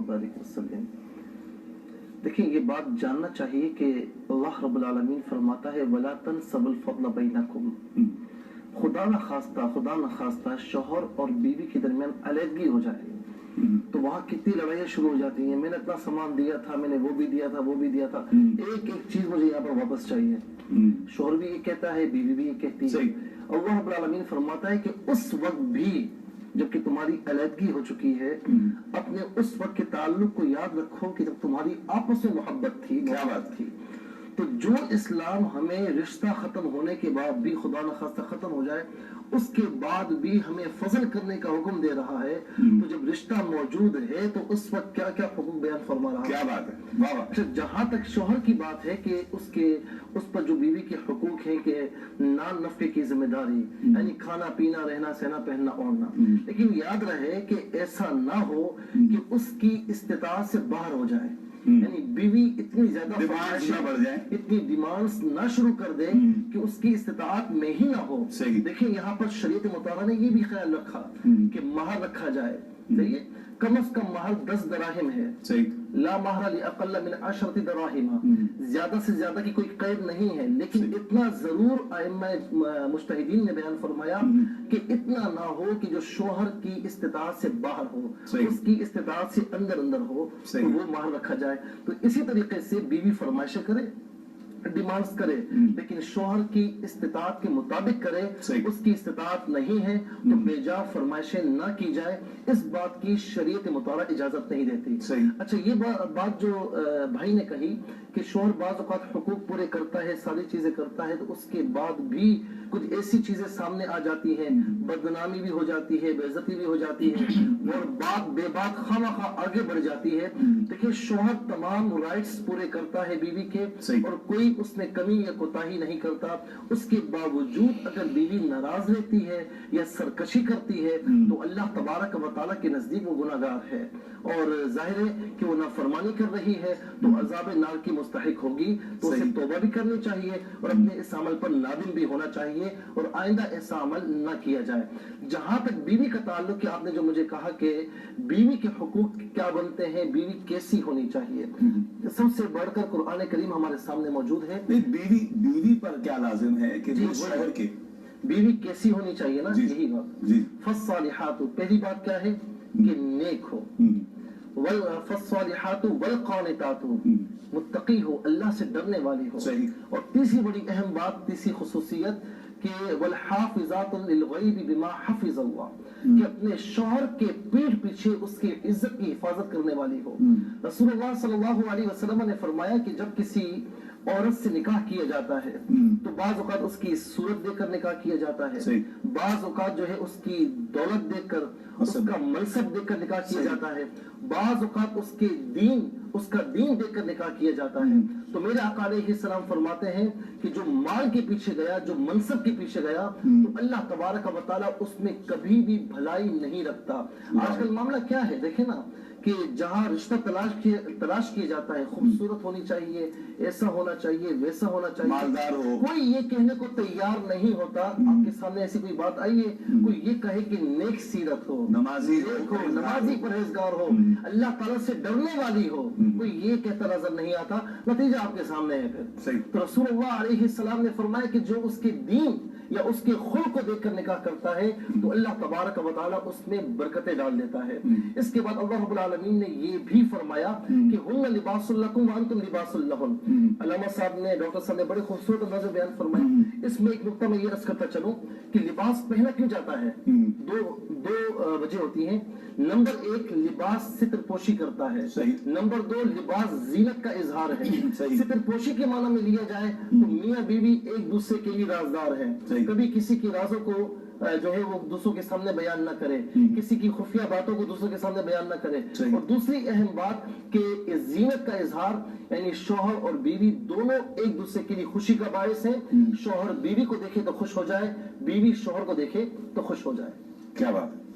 बारिक वसल्लम। देखिए, ये बात जानना चाहिए कि अल्लाह रब्बुल आलमीन फरमाता है वला तनसबुल फद्ल बैनकुम। खुदा न खास्ता शौहर और बीवी के दरमियान अलग हो जाए तो वहाँ कितनी लड़ाइयाँ शुरू हो जाती हैं। मैंने इतना सामान दिया था, मैंने वो भी दिया था, वो भी दिया था, एक एक चीज मुझे यहाँ पर वापस चाहिए। शौहर भी ये कहता है, बीवी भी ये कहती है। अल्लाह रब्बुल आलमीन फरमाता है कि उस वक्त भी जबकि तुम्हारी अलग हो चुकी है, अपने उस वक्त के ताल्लुक को याद रखो कि जब तुम्हारी आपस में मोहब्बत थी, क्या बात थी। तो जो इस्लाम हमें रिश्ता खत्म होने के बाद भी खुदा न खास्ता खत्म हो जाए उसके बाद भी हमें फजल करने का हुक्म दे रहा है, तो जब रिश्ता मौजूद है तो उस वक्त क्या क्या हुक्म बयान फरमा रहा है। क्या बात है, वाह। अच्छा, जहां तक शौहर की बात है कि उस पर जो बीवी के हुकूक हैं कि नान नफे की जिम्मेदारी, यानी खाना पीना, रहना सहना, पहनना ओढ़ना, लेकिन याद रहे कि ऐसा ना हो कि उसकी इस्तिताअत से बाहर हो जाए, यानी बीवी इतनी ज्यादा बढ़ जाए, इतनी डिमांड्स ना शुरू कर दे कि उसकी इस्तिताअत में ही ना हो। देखिए, यहाँ पर शरीयत मुताहरा ने ये भी ख्याल रखा कि महर रखा जाए। सही है, कम से कम महर 10 दराहिम है। सही, ला महर लिअक़ल्ल मिन 10 दराहिम, ज्यादा से ज्यादा की कोई कैद नहीं है, लेकिन इतना जरूर आइम्मा मुज्तहिदीन ने बयान फरमाया कि इतना ना हो कि जो शौहर की इस्तिताअत से बाहर हो, उसकी इस्तिताअत से अंदर हो, तो वो महर रखा जाए। तो इसी तरीके से बीवी फरमाइशें करे, डिमांड्स करे, लेकिन शौहर की इस्तिताअत के मुताबिक करे। उसकी इस्तिताअत नहीं है तो बेजा फरमाइशें ना की जाए, इस बात की शरीयत मुताहरा इजाजत नहीं देती। अच्छा, ये बात जो भाई ने कही कि शौहर बाज़ औक़ात हुकूक पूरे करता है, सारी चीजें करता है, तो उसके बाद भी कुछ ऐसी चीजें सामने आ जाती हैं, बदनामी भी हो जाती है, बेइज्जती भी हो जाती है, और बात बेबात खामखा आगे बढ़ जाती है। देखिए, शौहर तमाम राइट्स पूरे करता है बीवी के, और कोई उसमें कमी या कोताही नहीं करता। उसके बावजूद अगर बीवी नाराज रहती है या सरकशी करती है तो अल्लाह तबारक व तआला के नजदीक वो गुनाहगार है, और जाहिर है कि वो नाफरमानी कर रही है तो अज़ाब नार की मुस्तहिक होगी। तो उसे तौबा भी करनी चाहिए और अपने इस अमल पर नादिम भी होना चाहिए, और आइंदा ऐसा अमल न किया जाए। जहां तक बीवी का ताल्लुक, आपने जो मुझे कहा कि बीवी के हुकूक क्या बनते हैं, बीवी कैसी होनी चाहिए, सबसे बढ़कर कुरान करीम हमारे सामने मौजूद है। बीवी पर क्या लाजिम है कि जो शौहर के बीवी कैसी होनी चाहिए ना, यही बात। फस्सालिहातु, पहली बात क्या है कि नेक हो, वल फस्सालिहातु वल क़ानितातु, मुत्तकी हो, अल्लाह से डरने वाली हो। और तीसरी बड़ी अहम बात, तीसरी खुसूसियत कि वल हाफिज़ातु लिल ग़ैबि बिमा हफ़िज़ल्लाह, कि अपने शौहर के पीठ पीछे उसकी इज्जत की हिफाजत करने वाली हो। रसूलुल्लाह सल्लल्लाहु अलैहि वसल्लम ने फरमाया कि जब किसी औरत से निकाह किया जाता है तो बाज़ औक़ात उसकी सूरत देखकर निकाह किया जाता है, बाज़ औक़ात जो है उसकी दौलत देखकर, उसका मनसब देखकर निकाह किया जाता है, बाज़ औक़ात उसका दीन देखकर निकाह किया जाता है। तो मेरे आका अलैहिस्सलाम फरमाते हैं कि जो माल के पीछे गया, जो मनसब के पीछे गया, तो अल्लाह तबारक व तआला उसमें कभी भी भलाई नहीं रखता। आजकल मामला क्या है, देखे ना कि जहाँ रिश्ता तलाश किया जाता है, खूबसूरत होनी चाहिए, ऐसा होना चाहिए, वैसा होना चाहिए, मालदार हो, कोई ये कहने को तैयार नहीं होता। आपके सामने ऐसी कोई बात आई है, कोई ये कहे कि नेक सीरत हो, नमाजी परहेजगार हो, अल्लाह ताला से डरने वाली हो, कोई ये कहता नजर नहीं आता। नतीजा आपके सामने है। फिर तो रसूलुल्लाह अलैहिस्सलाम ने फरमाया कि जो उसके दीन या उसके खुल को देखकर निकाह करता है तो अल्लाह तबारक व तआला उसमें बरकतें डाल देता है। इसके बाद अल्लाह रब्बुल आलमीन ने ये भी फरमाया कि हुन्ना लिबासुल लकुम व अंतुम लिबासुल लहुन। अल्लामा साहब ने, डॉक्टर साहब ने बड़े खूबसूरत अंदाज़ में बयान फरमाया। इसमें एक नुक्ता मैं ये अर्ज करता चलूं कि लिबास पहना क्यों जाता है, दो वजह होती हैं। नंबर 1, लिबास सित्रपोशी करता है। नंबर 2, लिबास जीनत का इजहार है। सित्रपोशी के माना में लिया जाए तो मियां बीवी एक दूसरे के लिए राजदार है, कभी किसी की राजों को जो है वो दूसरों के सामने बयान न करे, किसी की खुफिया बातों को दूसरों के सामने बयान न करे। और दूसरी अहम बात कि जीनत का इजहार, यानी शौहर और बीवी दोनों एक दूसरे के लिए खुशी का बायस है। शौहर बीवी को देखे तो खुश हो जाए, बीवी शौहर को देखे तो खुश हो जाए। क्या बात है।